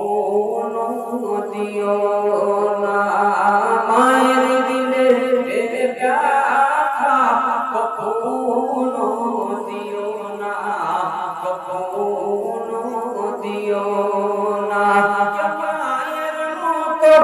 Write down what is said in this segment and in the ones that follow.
কখনো দিও না মায়ের দিলে ব্যথা কখনো দিও না কখনো দিও না মায়ের মতো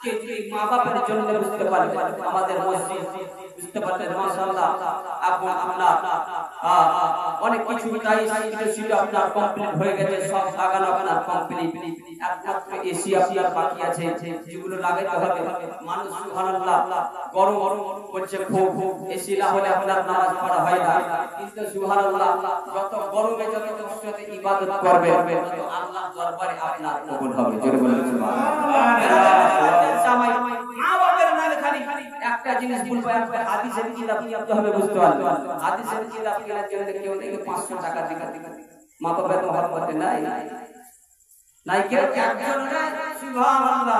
আজকে যদি মা বাবার জন্য বুঝতে পারবেন আমাদের মসজিদ বুঝতে পারবেন মাশাআল্লাহ আপনার অনেক কিছু ছিল আপনার কমপ্লিট হয়ে গেছে সব লাগানো আপনার কমপ্লিট একমাত্র এসি আপনার বাকি আছে যেগুলো লাগাতে হবে মানুষ সুবহানাল্লাহ গরম করছে খুব এসি না হলে আপনার নামাজ পড়া হয় না কিন্তু সুবহানাল্লাহ যত গরমে যত কষ্টে ইবাদত করবে তত আল্লাহর দরবারে আপনার কবুল হবে জোরে বলেন সুবহানাল্লাহ মা বাবার নামে খালি একটা জিনিস বলবো একটা হাদিসের কিতাব পড়তে হবে বুঝতে পারবেন হাদিসের কিতাব কেনার জন্য কেউ নাকি 500 টাকা দিতে মা বাবার মহব্বতে নাই নাই কেউ একজন না সুবহানাল্লাহ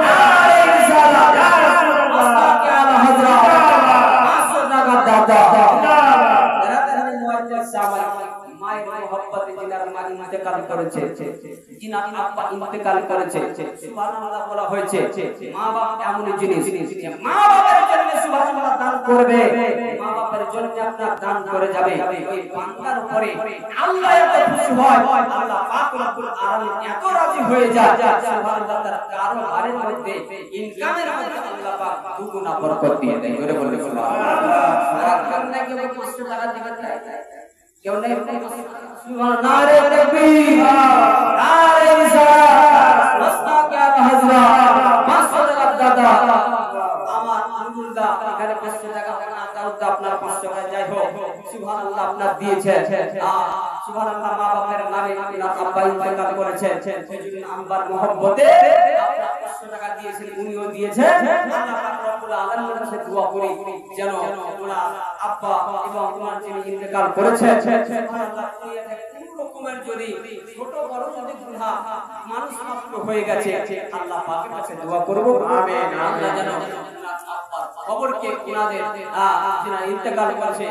নারে রিসালাত ইয়া রাসূলুল্লাহ ইয়া হযরত 500 টাকা দাদা যারা মুআজ্জাজ সাহাবা মায়ের মহব্বতে জিনার মা ইন্তেকাল করেছে জিনার আব্বা ইন্তেকাল করেছে সুবহানাল্লাহ বলা হয়েছে মা বাবা এমন জিনিস মা বাবার জন্য সুবহানাল্লাহ দান করবে মা বাবার জন্য আপনার দান করে যাবে ওই বান্দার উপরে আল্লাহ এত খুশি হয় আল্লাহ পাক রব্বুল আলামিন এত রাজি হয়ে যায় সুবহানাল্লাহ তার কারবারের মধ্যে ইনকামের মধ্যে আল্লাহ পাক দুগুনা বরকত দিয়ে দেয় জোরে বলুন সুবহানাল্লাহ আর কারণে কেউ 500 টাকা দিবেন কেউ নেই সুবহানাল্লাহ নারে তাকবীর নারে রিসালাত মাসনাক ইয়া হযরত 500 টাকা দাদা আমার আলহামদুলিল্লাহ এখানে 500 টাকা দাও আপনার 500 টাকা যাই হোক সুবহানাল্লাহ আপনার দিয়েছে সুবহানাল্লাহ মা বাবার নামে আপনার আব্বা ইন্তেকাল করেছে সেজন্য আম্বার মহব্বতে আপনার 500 টাকা দিয়েছেন উনিও দিয়েছেন আল্লাহ পাক রব্বুল আলামিনের কাছে দোয়া করি যেন ওনার আব্বা এবং ওনার যিনি ইন্তেকাল করেছে সুবহানাল্লাহ কোন রকমের যদি ছোট বড় যদি গুনাহ মানুষ মাত্র হয়ে গেছে আল্লাহ পাকের কাছে দোয়া করব আমিন আল্লাহ যেন কবরকে ওনাদের যিনি ইন্তেকাল করেছে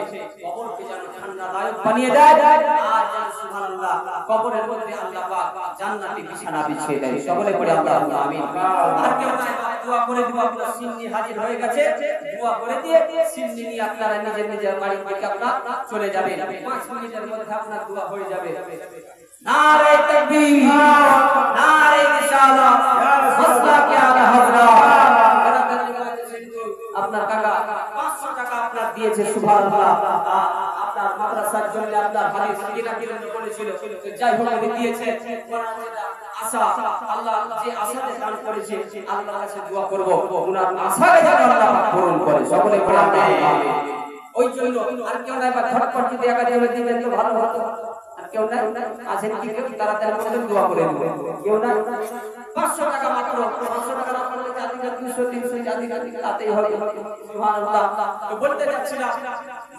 কবরকে যেন ঠান্ডাদায়ক বানিয়ে দেয় আর যেন সুবহানাল্লাহ কবরের মধ্যে আল্লাহ পাক জান্নাতি বিছানা বিছিয়ে দেয় সকলে পড়ে আল্লাহুম্মা আমিন আর কেউ চাই দোয়া করে দিব আপনার সিন্নি হাজির হয়ে গেছে দোয়া করে দিয়ে সিন্নি নিয়ে আপনারা নিজের বাড়ি থেকে আপনারা চলে যাবেন 5 মিনিটের মধ্যে আপনার দোয়া হয়ে যাবে নারে তাকবীর নারে রিসালাত মাসনাক ইয়া হযরত আপনার কাকা 500 টাকা আপনার দিয়েছে সুবহানাল্লাহ আপনার মাদ্রাসার জন্য আপনার হাদিস কিনা বলেছিল যাই হোক উনি দিয়েছে আশা আল্লাহ যে আশাতে দান করেছে আল্লাহর কাছে দোয়া করব ওনার আশাকে যেন আল্লাহ পাক পূরণ করে সকলে বলে আমিন ওই জন্য আর কেউ নাই বা ঝটপট যদি একা দেবে দিবেন তো ভালো হতো আর কেউ নাই আছেন কি কেউ তাড়াতাড়ি করে দোয়া করে দিবেন কেউ নাই 500 টাকা মাত্র 500 টাকা না করলে জাতিকা 200 300 জাতিকা তাতেই হবে সুবহানাল্লাহ তো বলতে যাচ্ছিলাম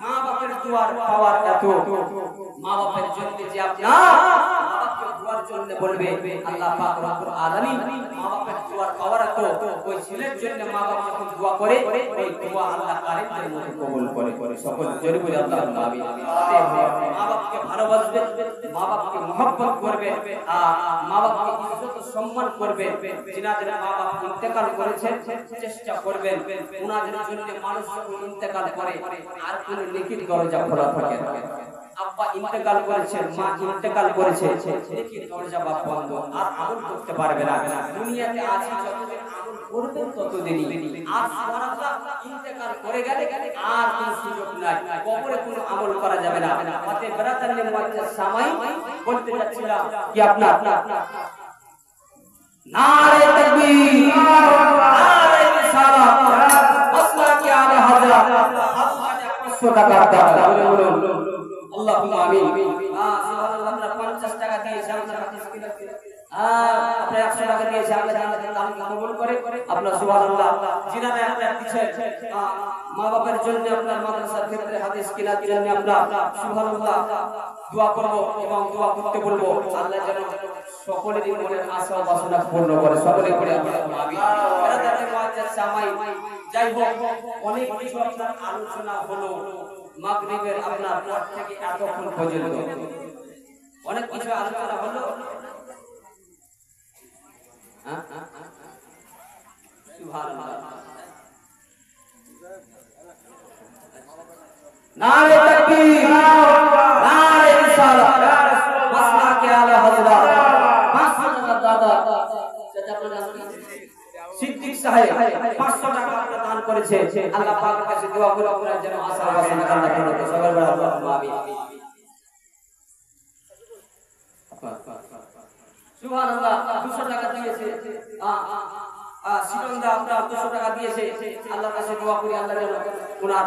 মা বাবার দোয়ার পাওয়ার এত মা বাবার জন্য যে আপনি মা বাবার দোয়ার জন্য বলবে আল্লাহ পাক রব্বুল আলামিন মা বাবার দোয়ার পাওয়ার এত ওই ছেলের জন্য মা বাবা যখন দোয়া করে ওই দোয়া আল্লাহ কারেন্টের মধ্যে কবুল করে সকল জোরে বলে আল্লাহুম্মা আমিন মা বাবাকে ভালোবাসবে মা বাবাকে মহব্বত করবে মা বাবাকে ইজ্জত সম্মান করবে যিনাদের মা বাবা ইন্তেকাল করেছে চেষ্টা করবেন ওনাদের জন্য মানুষ ইন্তেকাল করে আর কোন নেকির দরজা খোলা থাকে না আব্বা ইন্তেকাল করেছে মা ইন্তেকাল করেছে নেকির দরজা বাপ বন্ধ আর আমল করতে পারবে না দুনিয়াতে আছে যতদিন আমল করবেন ততদিনই আর সুবহানাল্লাহ ইন্তেকাল করে গেলে আর কোনো সুযোগ নাই কবরে কোনো আমল করা যাবে না অতএব ব্রাদারনে মুআজ্জাজ সামাই বলতে যাচ্ছিলাম কি আপনার নারে তাকবীর নারে রিসালাত মাসনাক ইয়া হযরত 500 টাকা দাও বলুন আল্লাহুম্মা আমিন সুবহানাল্লাহ আমরা 50 টাকা দিয়েছি আমরা হাদিস কিনা আপনি 100 টাকা দিয়েছি আল্লাহ জান্নাতে কবুল করে আপনার সুবহানাল্লাহ জিনারা একটা দিচ্ছেন মা বাবার জন্য আপনার মাদ্রাসার ক্ষেত্রে হাদিস কিনা দিলেন আপনারা সুবহানাল্লাহ দোয়া করব এবং দোয়া করতে বলবো আল্লাহ যেন সকলেরই মনের আশা বাসনা পূর্ণ করে সকলে পড়ে আল্লাহুম্মা আমিন ব্রাদারনে মুআজ্জাজ সামাই যাই হোক অনেক কিছু আপনার আলোচনা হলো মাগরিবের আপনার পর থেকে এতক্ষণ পর্যন্ত অনেক কিছু আলোচনা হলো সুবহানাল্লাহ নারে তাকবীর নারে রিসালাত মাসনাক ইয়া হযরত 500 টাকা দাদা সেটা আপনারা সাহেব 500 টাকা আপনারা দান করেছে আল্লাহ পাকের কাছে দোয়া করে আপনারা যেন আশা বাসনা আল্লাহ করে সবার বড় আল্লাহুম্মা আমিন সুবহানাল্লাহ 200 টাকা দিয়েছে সিরন্দা আপনারা 200 টাকা দিয়েছে আল্লাহর কাছে দোয়া করি আল্লাহ যেন ওনার